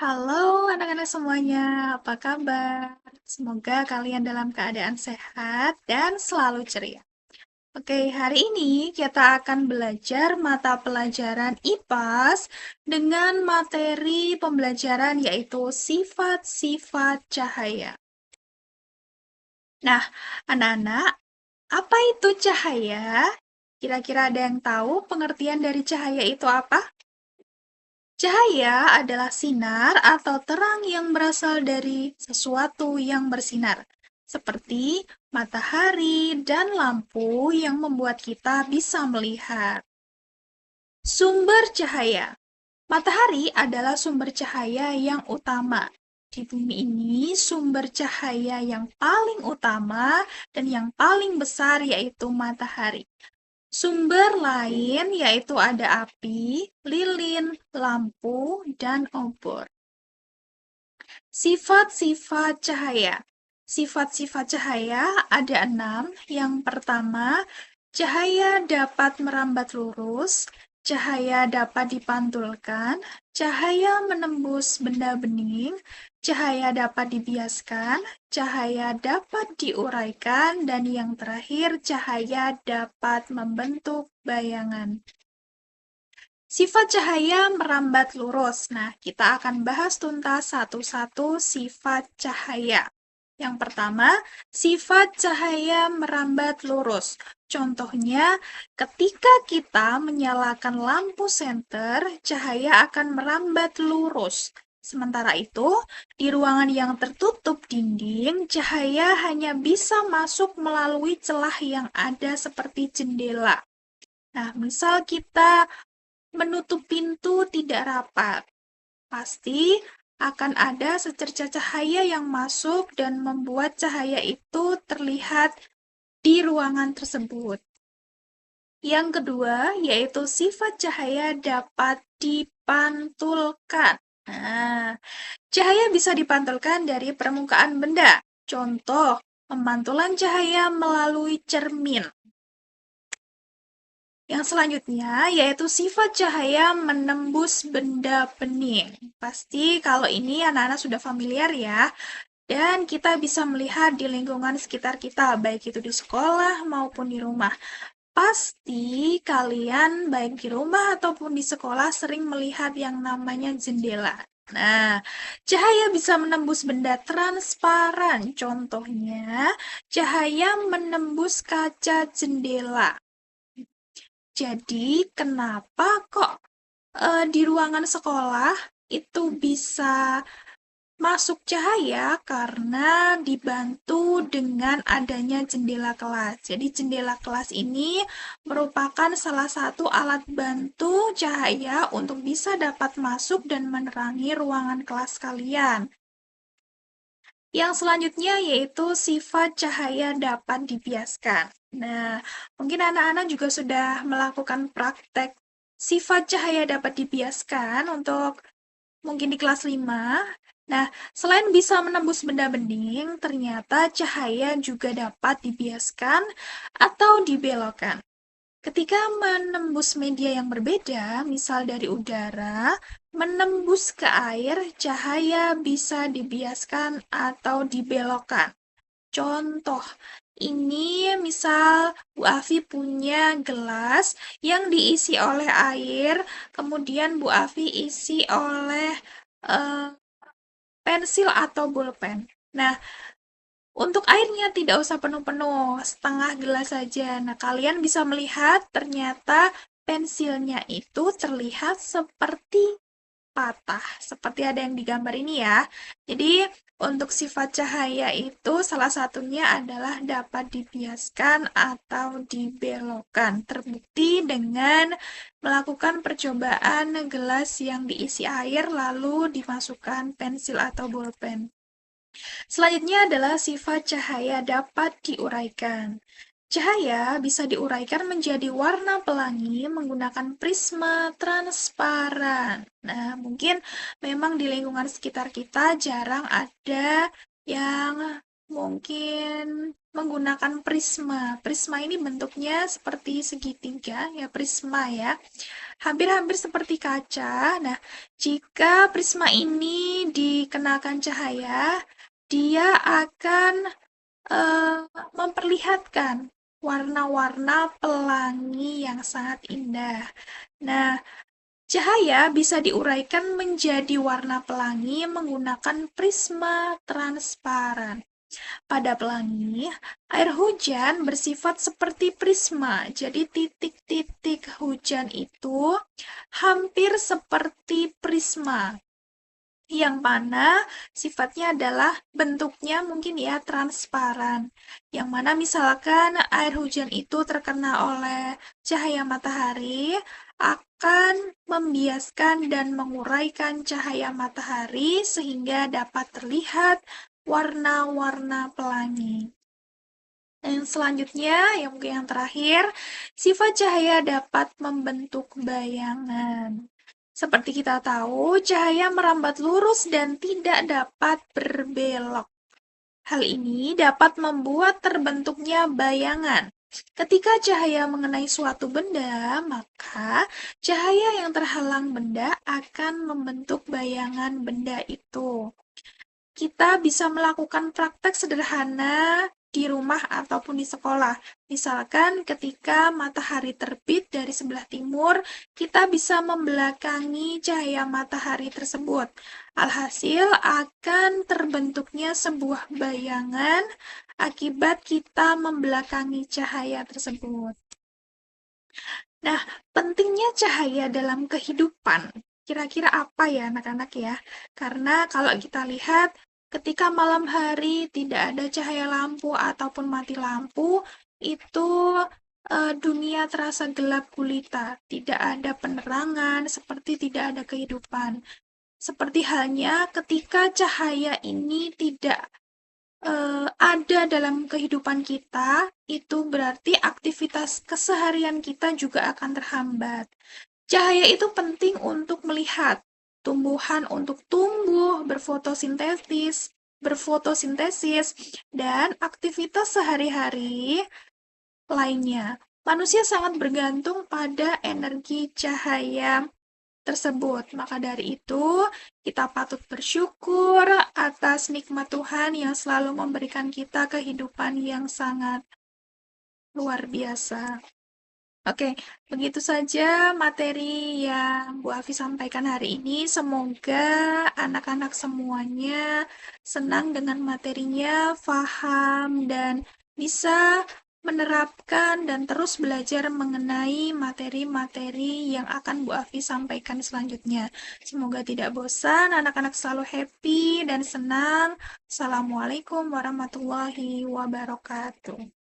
Halo anak-anak semuanya, apa kabar? Semoga kalian dalam keadaan sehat dan selalu ceria. Oke, hari ini kita akan belajar mata pelajaran IPAS dengan materi pembelajaran yaitu sifat-sifat cahaya. Nah, anak-anak, apa itu cahaya? Kira-kira ada yang tahu pengertian dari cahaya itu apa? Cahaya adalah sinar atau terang yang berasal dari sesuatu yang bersinar, seperti matahari dan lampu yang membuat kita bisa melihat. Sumber cahaya. Matahari adalah sumber cahaya yang utama. Di bumi ini, sumber cahaya yang paling utama dan yang paling besar yaitu matahari. Sumber lain yaitu ada api, lilin, lampu, dan obor. Sifat-sifat cahaya. Sifat-sifat cahaya ada 6. Yang pertama, cahaya dapat merambat lurus, cahaya dapat dipantulkan, cahaya menembus benda bening, cahaya dapat dibiaskan, cahaya dapat diuraikan, dan yang terakhir, cahaya dapat membentuk bayangan. Sifat cahaya merambat lurus. Nah, kita akan bahas tuntas satu-satu sifat cahaya. Yang pertama, sifat cahaya merambat lurus. Contohnya, ketika kita menyalakan lampu senter, cahaya akan merambat lurus. Sementara itu, di ruangan yang tertutup dinding, cahaya hanya bisa masuk melalui celah yang ada seperti jendela. Nah, misal kita menutup pintu tidak rapat, pasti akan ada secerca cahaya yang masuk dan membuat cahaya itu terlihat di ruangan tersebut. Yang kedua, yaitu sifat cahaya dapat dipantulkan. Nah, cahaya bisa dipantulkan dari permukaan benda. Contoh, pemantulan cahaya melalui cermin. Yang selanjutnya yaitu sifat cahaya menembus benda bening. Pasti kalau ini anak-anak sudah familiar ya. Dan kita bisa melihat di lingkungan sekitar kita, baik itu di sekolah maupun di rumah. Pasti kalian baik di rumah ataupun di sekolah sering melihat yang namanya jendela. Nah, cahaya bisa menembus benda transparan. Contohnya, cahaya menembus kaca jendela. Jadi, kenapa kok di ruangan sekolah itu bisa masuk cahaya? Karena dibantu dengan adanya jendela kelas. Jadi, jendela kelas ini merupakan salah satu alat bantu cahaya untuk bisa dapat masuk dan menerangi ruangan kelas kalian. Yang selanjutnya yaitu sifat cahaya dapat dibiaskan. Nah, mungkin anak-anak juga sudah melakukan praktek sifat cahaya dapat dibiaskan untuk mungkin di kelas 5. Nah, selain bisa menembus benda bening, ternyata cahaya juga dapat dibiaskan atau dibelokkan. Ketika menembus media yang berbeda, misal dari udara, menembus ke air, cahaya bisa dibiaskan atau dibelokkan. Contoh, ini misal Bu Afi punya gelas yang diisi oleh air, kemudian Bu Afi isi oleh eh, pensil atau pulpen. Nah, untuk airnya tidak usah penuh-penuh, setengah gelas saja. Nah, kalian bisa melihat ternyata pensilnya itu terlihat seperti patah, seperti ada yang digambar ini ya. Jadi, untuk sifat cahaya itu salah satunya adalah dapat dibiaskan atau dibelokkan. Terbukti dengan melakukan percobaan gelas yang diisi air lalu dimasukkan pensil atau bolpen. Selanjutnya adalah sifat cahaya dapat diuraikan. Cahaya bisa diuraikan menjadi warna pelangi menggunakan prisma transparan. Nah, mungkin memang di lingkungan sekitar kita jarang ada yang mungkin menggunakan prisma. Prisma ini bentuknya seperti segitiga, ya prisma ya. Hampir-hampir seperti kaca. Nah, jika prisma ini dikenakan cahaya, dia akan eh, memperlihatkan warna-warna pelangi yang sangat indah. Nah, cahaya bisa diuraikan menjadi warna pelangi menggunakan prisma transparan. Pada pelangi, air hujan bersifat seperti prisma. Jadi titik-titik hujan itu hampir seperti prisma. Yang mana sifatnya adalah bentuknya mungkin ya transparan. Yang mana misalkan air hujan itu terkena oleh cahaya matahari akan membiaskan dan menguraikan cahaya matahari sehingga dapat terlihat warna-warna pelangi. Yang selanjutnya, yang mungkin yang terakhir, sifat cahaya dapat membentuk bayangan. Seperti kita tahu, cahaya merambat lurus dan tidak dapat berbelok. Hal ini dapat membuat terbentuknya bayangan. Ketika cahaya mengenai suatu benda, maka cahaya yang terhalang benda akan membentuk bayangan benda itu. Kita bisa melakukan praktek sederhana di rumah ataupun di sekolah. Misalkan ketika matahari terbit dari sebelah timur, kita bisa membelakangi cahaya matahari tersebut. Alhasil akan terbentuknya sebuah bayangan akibat kita membelakangi cahaya tersebut. Nah, pentingnya cahaya dalam kehidupan. Kira-kira apa ya anak-anak ya? Karena kalau kita lihat ketika malam hari tidak ada cahaya lampu ataupun mati lampu, itu dunia terasa gelap gulita, tidak ada penerangan, seperti tidak ada kehidupan. Seperti halnya ketika cahaya ini tidak ada dalam kehidupan kita, itu berarti aktivitas keseharian kita juga akan terhambat. Cahaya itu penting untuk melihat tumbuhan untuk tumbuh, berfotosintesis, dan aktivitas sehari-hari lainnya. Manusia sangat bergantung pada energi cahaya tersebut. Maka dari itu, kita patut bersyukur atas nikmat Tuhan yang selalu memberikan kita kehidupan yang sangat luar biasa. Oke, begitu saja materi yang Bu Afi sampaikan hari ini. Semoga anak-anak semuanya senang dengan materinya, paham, dan bisa menerapkan dan terus belajar mengenai materi-materi yang akan Bu Afi sampaikan selanjutnya. Semoga tidak bosan, anak-anak selalu happy dan senang. Assalamualaikum warahmatullahi wabarakatuh.